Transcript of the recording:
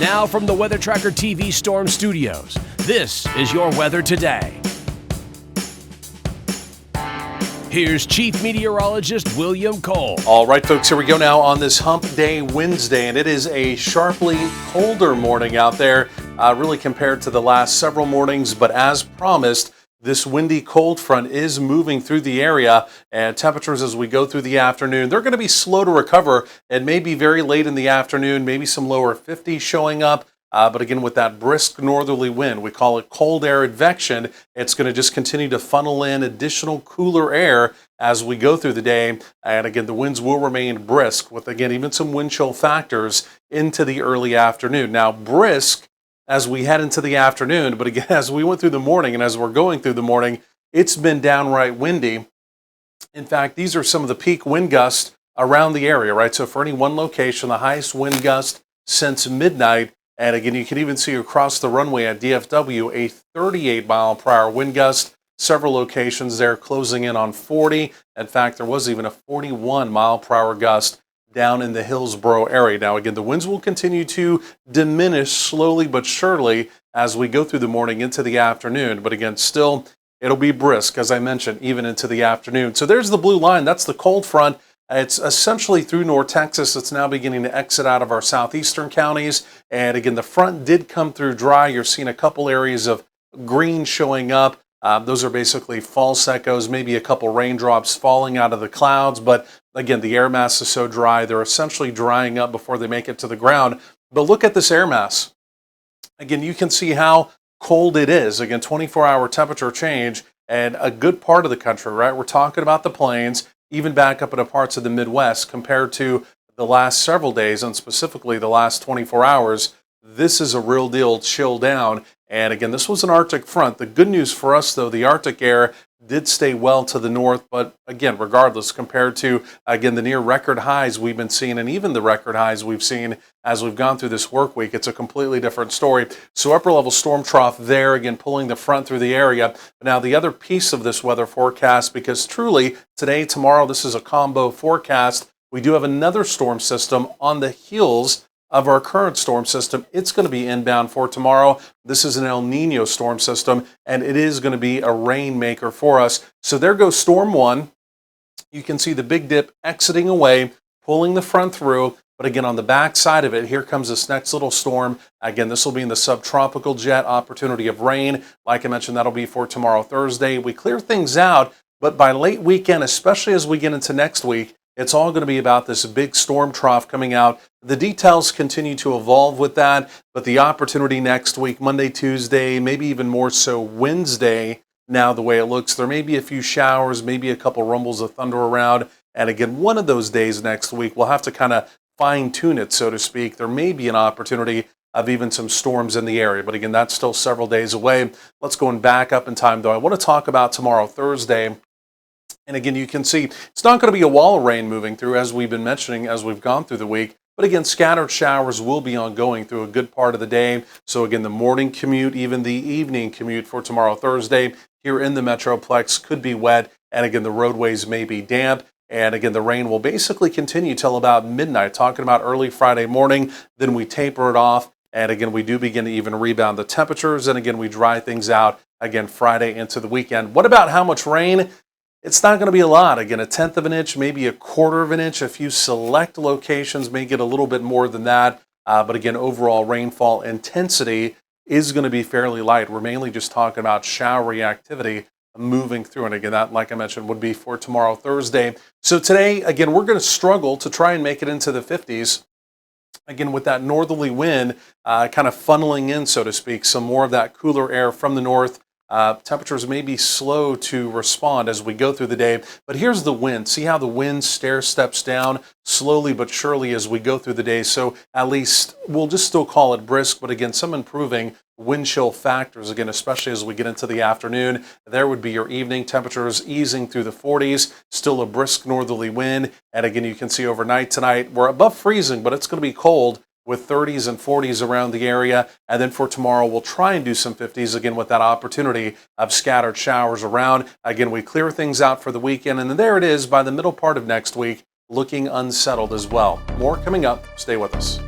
Now from the Weather Tracker TV Storm Studios, this is your weather today. Here's Chief Meteorologist William Cole. All right, folks, here we go now on this Hump Day Wednesday, and it is a sharply colder morning out there, really compared to the last several mornings, but as promised, this windy cold front is moving through the area, and temperatures as we go through the afternoon, they're going to be slow to recover and maybe very late in the afternoon, maybe some lower 50s showing up. But again, with that brisk northerly wind, we call it cold air advection, it's going to just continue to funnel in additional cooler air as we go through the day. And again, the winds will remain brisk with, again, even some wind chill factors into the early afternoon. Now, brisk as we head into the afternoon, but again, as we went through the morning and as we're going through the morning, it's been downright windy. In fact, these are some of the peak wind gusts around the area, right? So for any one location, the highest wind gust since midnight. And again, you can even see across the runway at DFW a 38 mile per hour wind gust. Several locations there closing in on 40. In fact, there was even a 41 mile per hour gust down in the Hillsborough area. Now, again, the winds will continue to diminish slowly but surely as we go through the morning into the afternoon. But again, still, it'll be brisk, as I mentioned, even into the afternoon. So there's the blue line. That's the cold front. It's essentially through North Texas. It's now beginning to exit out of our southeastern counties. And again, the front did come through dry. You're seeing a couple areas of green showing up. Those are basically false echoes, maybe a couple raindrops falling out of the clouds. But again, the air mass is so dry, they're essentially drying up before they make it to the ground. But look at this air mass. Again, you can see how cold it is. Again, 24-hour temperature change and a good part of the country, right? We're talking about the plains, even back up into parts of the Midwest compared to the last several days and specifically the last 24 hours. This is a real deal chill down. And again, this was an Arctic front. The good news for us, though, the Arctic air did stay well to the north. But again, regardless, compared to, again, the near record highs we've been seeing and even the record highs we've seen as we've gone through this work week, it's a completely different story. So upper level storm trough there, again, pulling the front through the area. Now, the other piece of this weather forecast, because truly today, tomorrow, this is a combo forecast. We do have another storm system on the heels of our current storm system. It's going to be inbound for tomorrow. This is an El Nino storm system, and it is going to be a rainmaker for us. So there goes storm one. You can see the big dip exiting away, pulling the front through. But again, on the back side of it, here comes this next little storm. Again, this will be in the subtropical jet, opportunity of rain. Like I mentioned, that'll be for tomorrow, Thursday. We clear things out, but by late weekend, especially as we get into next week, it's all going to be about this big storm trough coming out. The details continue to evolve with that, but the opportunity next week, Monday, Tuesday, maybe even more so Wednesday, now the way it looks, there may be a few showers, maybe a couple rumbles of thunder around. And again, one of those days next week, we'll have to kind of fine tune it, so to speak. There may be an opportunity of even some storms in the area, but again, that's still several days away. Let's go back up in time, though. I want to talk about tomorrow, Thursday. And again, you can see it's not going to be a wall of rain moving through, as we've been mentioning as we've gone through the week. But again, scattered showers will be ongoing through a good part of the day. So again, the morning commute, even the evening commute for tomorrow, Thursday, here in the Metroplex could be wet. And again, the roadways may be damp. And again, the rain will basically continue till about midnight, talking about early Friday morning. Then we taper it off. And again, we do begin to even rebound the temperatures. And again, we dry things out again Friday into the weekend. What about how much rain? It's not going to be a lot. Again, 1/10 of an inch, maybe 1/4 of an inch. A few select locations may get a little bit more than that. But again, overall rainfall intensity is going to be fairly light. We're mainly just talking about showery activity moving through. And again, that, like I mentioned, would be for tomorrow, Thursday. So today, again, we're going to struggle to try and make it into the 50s. Again, with that northerly wind kind of funneling in, so to speak, some more of that cooler air from the north. Temperatures may be slow to respond as we go through the day, but here's the wind. See how the wind stair steps down slowly but surely as we go through the day. So at least we'll just still call it brisk, but again, some improving wind chill factors, again, especially as we get into the afternoon. There would be your evening temperatures easing through the 40s, still a brisk northerly wind. And again, you can see overnight tonight, we're above freezing, but it's going to be cold, with 30s and 40s around the area. And then for tomorrow, we'll try and do some 50s again with that opportunity of scattered showers around. Again, we clear things out for the weekend. And then there it is by the middle part of next week, looking unsettled as well. More coming up. Stay with us.